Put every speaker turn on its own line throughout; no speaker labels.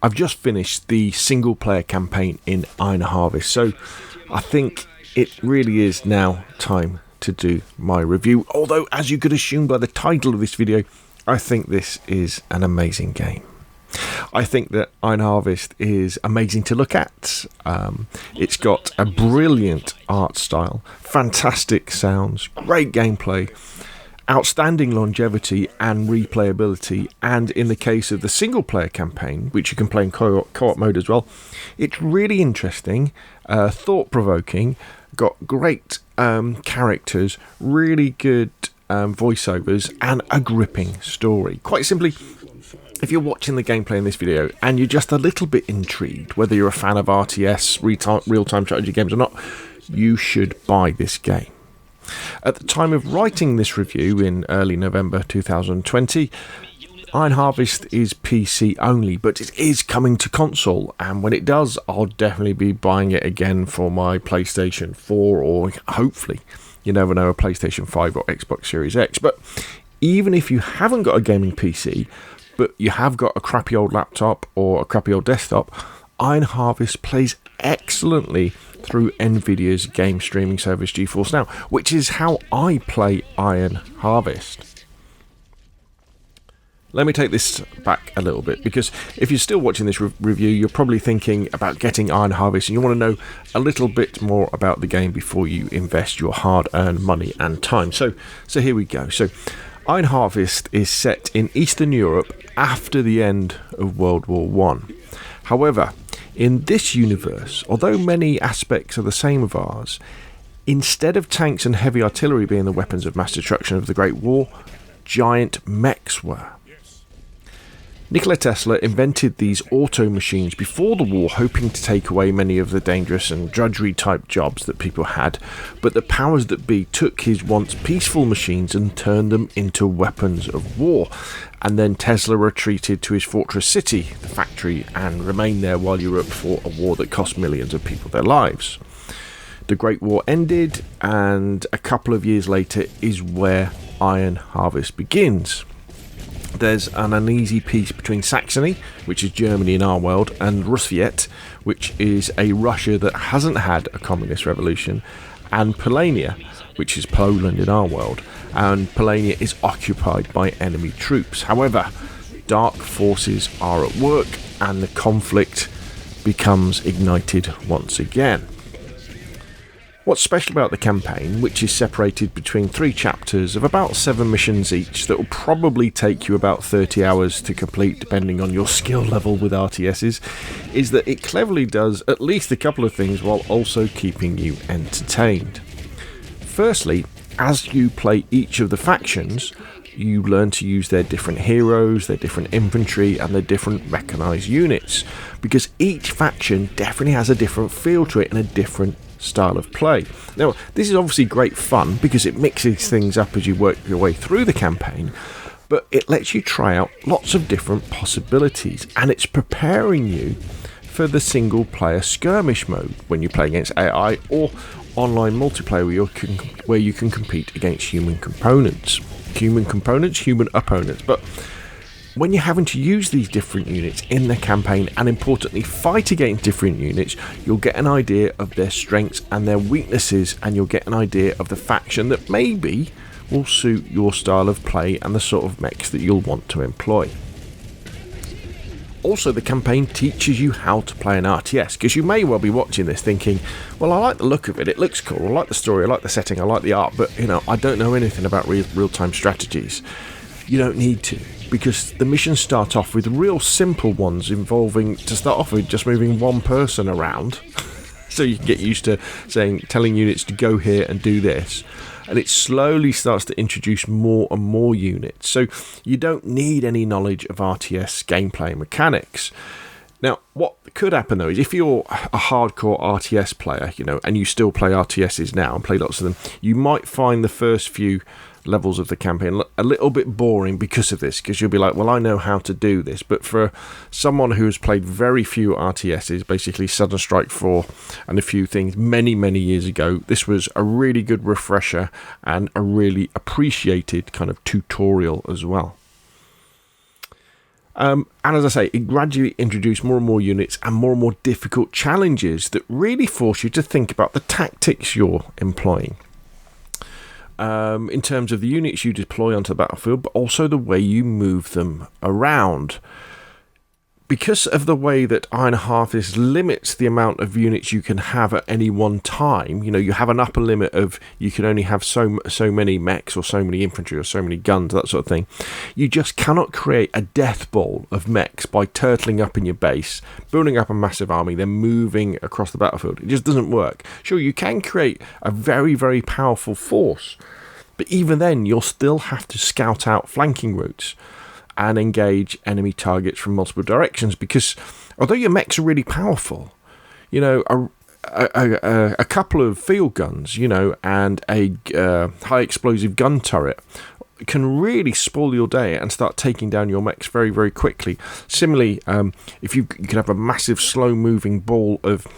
I've just finished the single player campaign in Iron Harvest, so I think it really is now time to do my review. Although, as you could assume by the title of this video, I think this is an amazing game. I think that Iron Harvest is amazing to look at. It's got a brilliant art style, fantastic sounds, great gameplay, outstanding longevity and replayability, and in the case of the single player campaign, which you can play in co-op mode as well, it's really interesting, thought-provoking, got great characters, really good voiceovers, and a gripping story. Quite simply, if you're watching the gameplay in this video and you're just a little bit intrigued, whether you're a fan of RTS, real-time strategy games or not, you should buy this game. At the time of writing this review in early November 2020, Iron Harvest is PC only, but it is coming to console, and when it does, I'll definitely be buying it again for my PlayStation 4 or hopefully, you never know, a PlayStation 5 or Xbox Series X. But even if you haven't got a gaming PC, but you have got a crappy old laptop or a crappy old desktop, Iron Harvest plays excellently through Nvidia's game streaming service GeForce Now, which is how I play Iron Harvest. Let me take this back a little bit, because if you're still watching this review, you're probably thinking about getting Iron Harvest and you want to know a little bit more about the game before you invest your hard-earned money and time. So here we go. So Iron Harvest is set in Eastern Europe after the end of World War I. However, in this universe, although many aspects are the same of ours, instead of tanks and heavy artillery being the weapons of mass destruction of the Great War, giant mechs were. Nikola Tesla invented these auto machines before the war, hoping to take away many of the dangerous and drudgery type jobs that people had, but the powers that be took his once peaceful machines and turned them into weapons of war. And then Tesla retreated to his fortress city, the factory, and remained there while Europe fought a war that cost millions of people their lives. The Great War ended, and a couple of years later is where Iron Harvest begins. There's an uneasy peace between Saxony, which is Germany in our world, and Rusviet, which is a Russia that hasn't had a communist revolution, and Polania, which is Poland in our world, and Polania is occupied by enemy troops. However, dark forces are at work and the conflict becomes ignited once again. What's special about the campaign, which is separated between 3 chapters of about 7 missions each that will probably take you about 30 hours to complete depending on your skill level with RTSs, is that it cleverly does at least a couple of things while also keeping you entertained. Firstly, as you play each of the factions, you learn to use their different heroes, their different infantry, and their different mechanized units, because each faction definitely has a different feel to it and a different style of play. Now, this is obviously great fun because it mixes things up as you work your way through the campaign, but it lets you try out lots of different possibilities, and it's preparing you for the single player skirmish mode when you play against AI or online multiplayer where you can compete against human opponents, human opponents. But when you're having to use these different units in the campaign, and importantly fight against different units, you'll get an idea of their strengths and their weaknesses, and you'll get an idea of the faction that maybe will suit your style of play and the sort of mechs that you'll want to employ. Also, the campaign teaches you how to play an RTS, because you may well be watching this thinking, well, I like the look of it, it looks cool, I like the story, I like the setting, I like the art, but I don't know anything about real-time strategies. You don't need to, because the missions start off with real simple ones involving, to start off with, just moving one person around so you can get used to telling units to go here and do this, and it slowly starts to introduce more and more units, so you don't need any knowledge of RTS gameplay mechanics. Now, what could happen though is if you're a hardcore RTS player, and you still play RTSs now and play lots of them, you might find the first few levels of the campaign a little bit boring because of this, because you'll be like, well, I know how to do this. But for someone who has played very few RTSs, basically Sudden Strike 4 and a few things many years ago, this was a really good refresher and a really appreciated kind of tutorial as well. And as I say, it gradually introduced more and more units and more difficult challenges that really force you to think about the tactics you're employing. In terms of the units you deploy onto the battlefield, but also the way you move them around. Because of the way that Iron Harvest limits the amount of units you can have at any one time, you have an upper limit of you can only have so many mechs or so many infantry or so many guns, that sort of thing. You just cannot create a death ball of mechs by turtling up in your base, building up a massive army, then moving across the battlefield. It just doesn't work. Sure, you can create a very, very powerful force, but even then you'll still have to scout out flanking routes and engage enemy targets from multiple directions, because although your mechs are really powerful, a couple of field guns, and a high explosive gun turret can really spoil your day and start taking down your mechs very, very quickly. Similarly, if you could have a massive slow moving ball of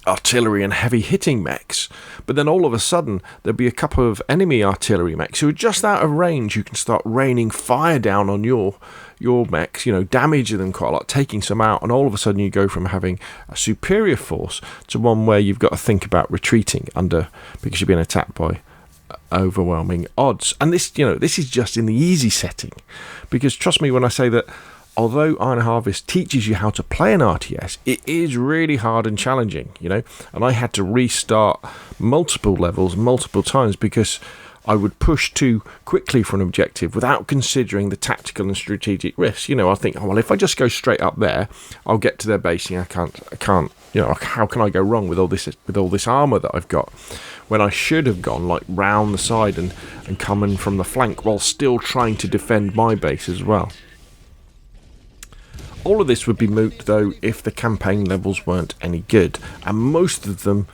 artillery and heavy hitting mechs, but then all of a sudden there'll be a couple of enemy artillery mechs who are just out of range. You can start raining fire down on your mechs, damaging them quite a lot, taking some out, and all of a sudden you go from having a superior force to one where you've got to think about retreating because you're being attacked by overwhelming odds. And this is just in the easy setting, because trust me when I say that although Iron Harvest teaches you how to play an RTS, it is really hard and challenging, and I had to restart multiple levels multiple times because I would push too quickly for an objective without considering the tactical and strategic risks. I think, if I just go straight up there, I'll get to their base. I can't. How can I go wrong with all this armor that I've got? When I should have gone round the side and come in from the flank while still trying to defend my base as well. All of this would be moot, though, if the campaign levels weren't any good, and most of them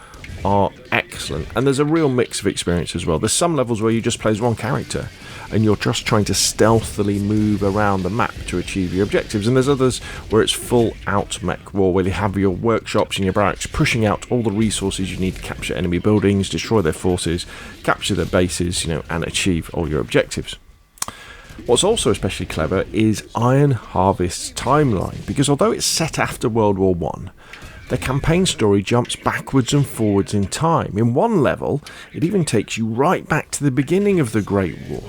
are excellent. And there's a real mix of experience as well. There's some levels where you just play as one character, and you're just trying to stealthily move around the map to achieve your objectives. And there's others where it's full-out mech war, where you have your workshops and your barracks pushing out all the resources you need to capture enemy buildings, destroy their forces, capture their bases, and achieve all your objectives. What's also especially clever is Iron Harvest's timeline, because although it's set after World War I, the campaign story jumps backwards and forwards in time. In one level, it even takes you right back to the beginning of the Great War.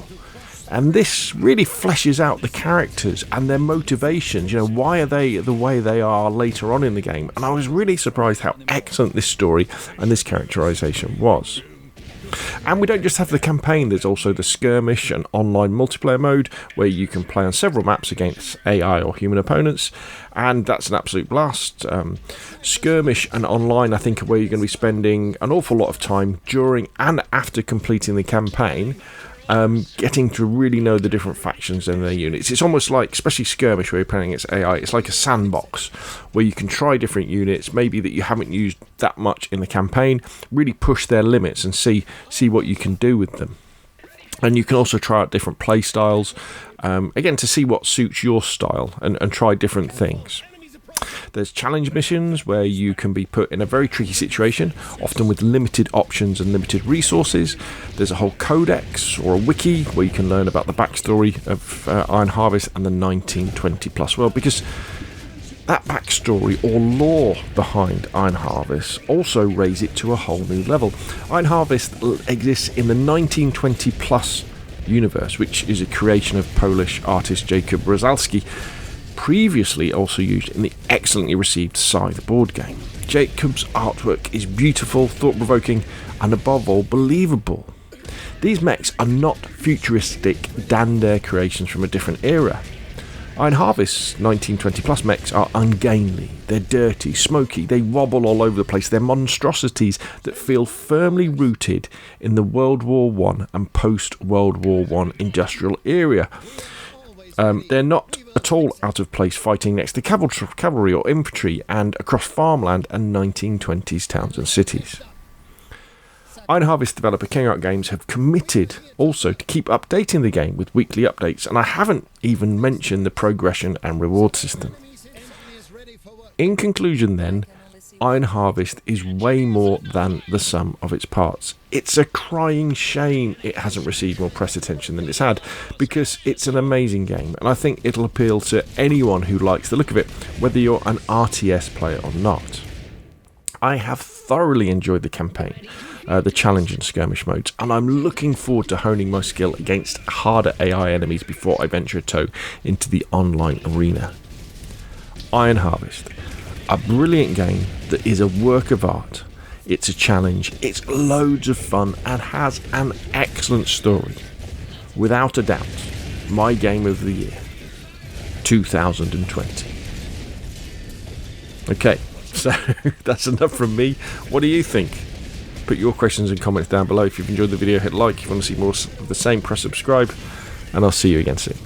And this really fleshes out the characters and their motivations. Why are they the way they are later on in the game? And I was really surprised how excellent this story and this characterization was. And we don't just have the campaign, there's also the skirmish and online multiplayer mode where you can play on several maps against AI or human opponents, and that's an absolute blast. Skirmish and online, I think, are where you're going to be spending an awful lot of time during and after completing the campaign, getting to really know the different factions and their units. It's almost like, especially skirmish where you're playing against AI, it's like a sandbox where you can try different units, maybe that you haven't used that much in the campaign, really push their limits and see what you can do with them. And you can also try out different play styles, again, to see what suits your style and try different things. There's challenge missions where you can be put in a very tricky situation, often with limited options and limited resources. There's a whole codex or a wiki where you can learn about the backstory of Iron Harvest and the 1920 plus world, because that backstory or lore behind Iron Harvest also raise it to a whole new level. Iron Harvest exists in the 1920 plus universe, which is a creation of Polish artist Jakub Rosalski, previously also used in the excellently received Scythe board game. Jakub's artwork is beautiful, thought-provoking, and above all, believable. These mechs are not futuristic Dander creations from a different era. Iron Harvest's 1920 plus mechs are ungainly, they're dirty, smoky, they wobble all over the place, they're monstrosities that feel firmly rooted in the World War I and post-World War I industrial era. They're not at all out of place fighting next to cavalry or infantry and across farmland and 1920s towns and cities. Iron Harvest developer KingArt Games have committed also to keep updating the game with weekly updates, and I haven't even mentioned the progression and reward system. In conclusion then, Iron Harvest is way more than the sum of its parts. It's a crying shame it hasn't received more press attention than it's had, because it's an amazing game, and I think it'll appeal to anyone who likes the look of it, whether you're an RTS player or not. I have thoroughly enjoyed the campaign, the challenge and skirmish modes, and I'm looking forward to honing my skill against harder AI enemies before I venture a toe into the online arena. Iron Harvest, a brilliant game that is a work of art. It's a challenge, it's loads of fun, and has an excellent story. Without a doubt, my game of the year, 2020. Okay, so that's enough from me. What do you think? Put your questions and comments down below. If you've enjoyed the video, hit like. If you want to see more of the same, press subscribe, and I'll see you again soon.